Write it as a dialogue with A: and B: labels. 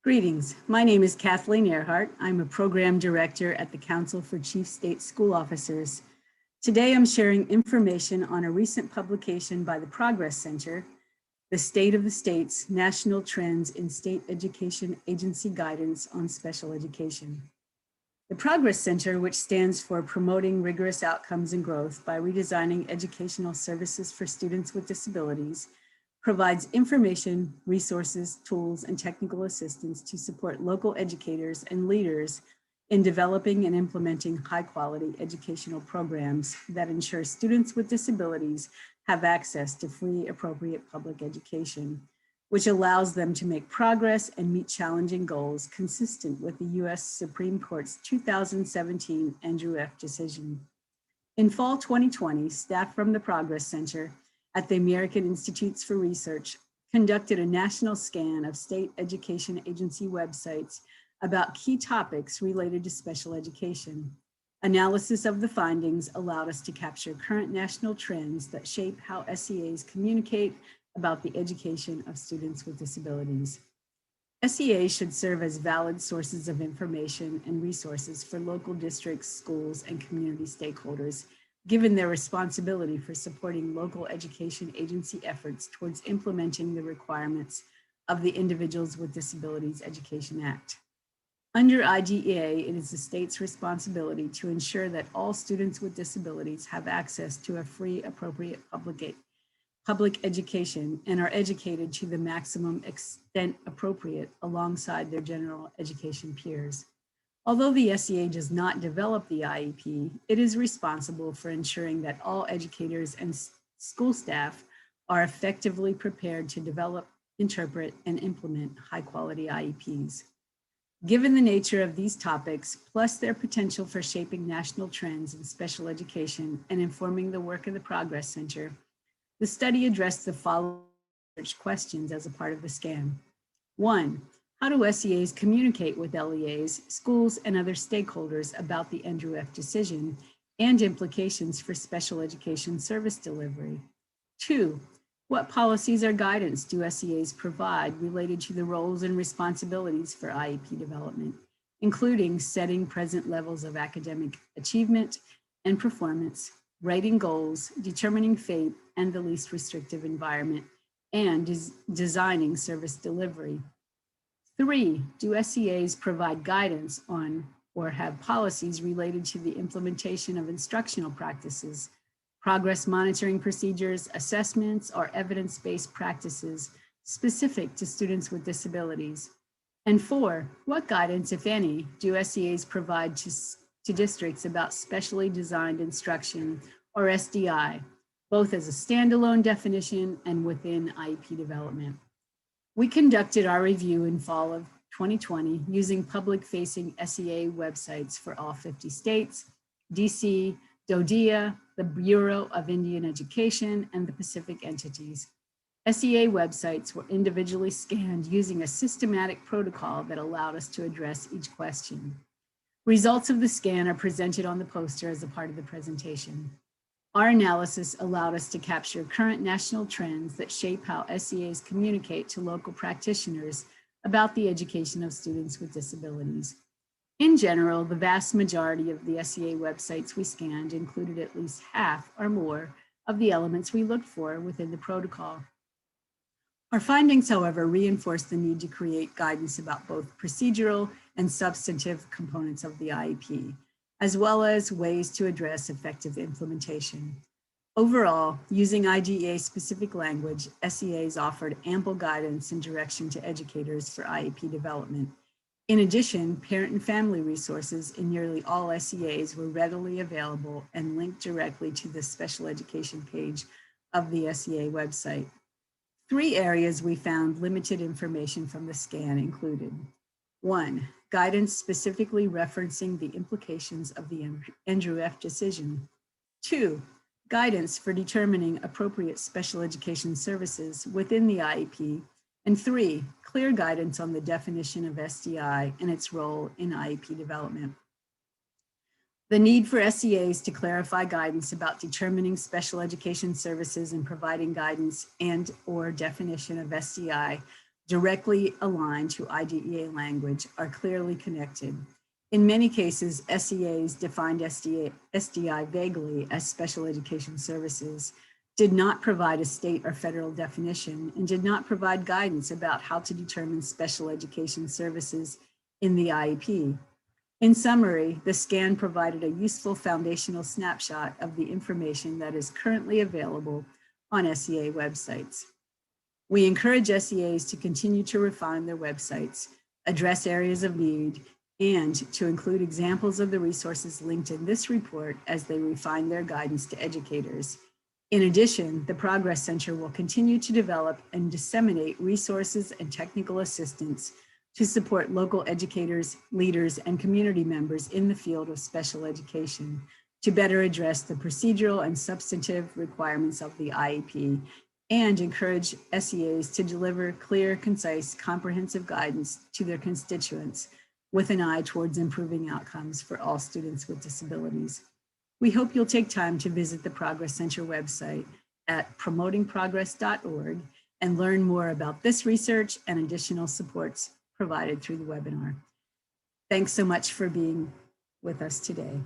A: Greetings. My name is Kathleen Earhart. I'm a program director at the Council for Chief State School Officers. Today, I'm sharing information on a recent publication by the Progress Center, The State of the States, National Trends in State Education Agency Guidance on Special Education. The Progress Center, which stands for Promoting Rigorous Outcomes and Growth by Redesigning Educational Services for Students with Disabilities, provides information, resources, tools, and technical assistance to support local educators and leaders in developing and implementing high-quality educational programs that ensure students with disabilities have access to free, appropriate public education, which allows them to make progress and meet challenging goals consistent with the U.S. Supreme Court's 2017 Andrew F. decision. In fall 2020, staff from the Progress Center at the American Institutes for Research conducted a national scan of state education agency websites about key topics related to special education. Analysis of the findings allowed us to capture current national trends that shape how SEAs communicate about the education of students with disabilities. SEAs should serve as valid sources of information and resources for local districts, schools, and community stakeholders, given their responsibility for supporting local education agency efforts towards implementing the requirements of the Individuals with Disabilities Education Act. Under IDEA, it is the state's responsibility to ensure that all students with disabilities have access to a free, appropriate public education and are educated to the maximum extent appropriate alongside their general education peers. Although the SEA does not develop the IEP, it is responsible for ensuring that all educators and school staff are effectively prepared to develop, interpret, and implement high-quality IEPs. Given the nature of these topics, plus their potential for shaping national trends in special education and informing the work of the Progress Center, the study addressed the following research questions as a part of the scan. 1. How do SEAs communicate with LEAs, schools, and other stakeholders about the Andrew F. decision and implications for special education service delivery? 2. What policies or guidance do SEAs provide related to the roles and responsibilities for IEP development, including setting present levels of academic achievement and performance, rating goals, determining FAPE and the least restrictive environment, and designing service delivery? 3, do SEAs provide guidance on or have policies related to the implementation of instructional practices, progress monitoring procedures, assessments, or evidence-based practices specific to students with disabilities? And 4, what guidance, if any, do SEAs provide to districts about specially designed instruction, or SDI, both as a standalone definition and within IEP development? We conducted our review in fall of 2020 using public-facing SEA websites for all 50 states, DC, DODEA, the Bureau of Indian Education, and the Pacific entities. SEA websites were individually scanned using a systematic protocol that allowed us to address each question. Results of the scan are presented on the poster as a part of the presentation. Our analysis allowed us to capture current national trends that shape how SEAs communicate to local practitioners about the education of students with disabilities. In general, the vast majority of the SEA websites we scanned included at least half or more of the elements we looked for within the protocol. Our findings, however, reinforce the need to create guidance about both procedural and substantive components of the IEP, as well as ways to address effective implementation. Overall, using IDEA-specific language, SEAs offered ample guidance and direction to educators for IEP development. In addition, parent and family resources in nearly all SEAs were readily available and linked directly to the special education page of the SEA website. 3 areas we found limited information from the scan included: 1, guidance specifically referencing the implications of the Andrew F. decision. 2, guidance for determining appropriate special education services within the IEP. And 3, clear guidance on the definition of SDI and its role in IEP development. The need for SEAs to clarify guidance about determining special education services and providing guidance and/or definition of SDI directly aligned to IDEA language are clearly connected. In many cases, SEAs defined SDI vaguely as special education services, did not provide a state or federal definition, and did not provide guidance about how to determine special education services in the IEP. In summary, the scan provided a useful foundational snapshot of the information that is currently available on SEA websites. We encourage SEAs to continue to refine their websites, address areas of need, and to include examples of the resources linked in this report as they refine their guidance to educators. In addition, the Progress Center will continue to develop and disseminate resources and technical assistance to support local educators, leaders, and community members in the field of special education to better address the procedural and substantive requirements of the IEP and encourage SEAs to deliver clear, concise, comprehensive guidance to their constituents with an eye towards improving outcomes for all students with disabilities. We hope you'll take time to visit the Progress Center website at promotingprogress.org and learn more about this research and additional supports provided through the webinar. Thanks so much for being with us today.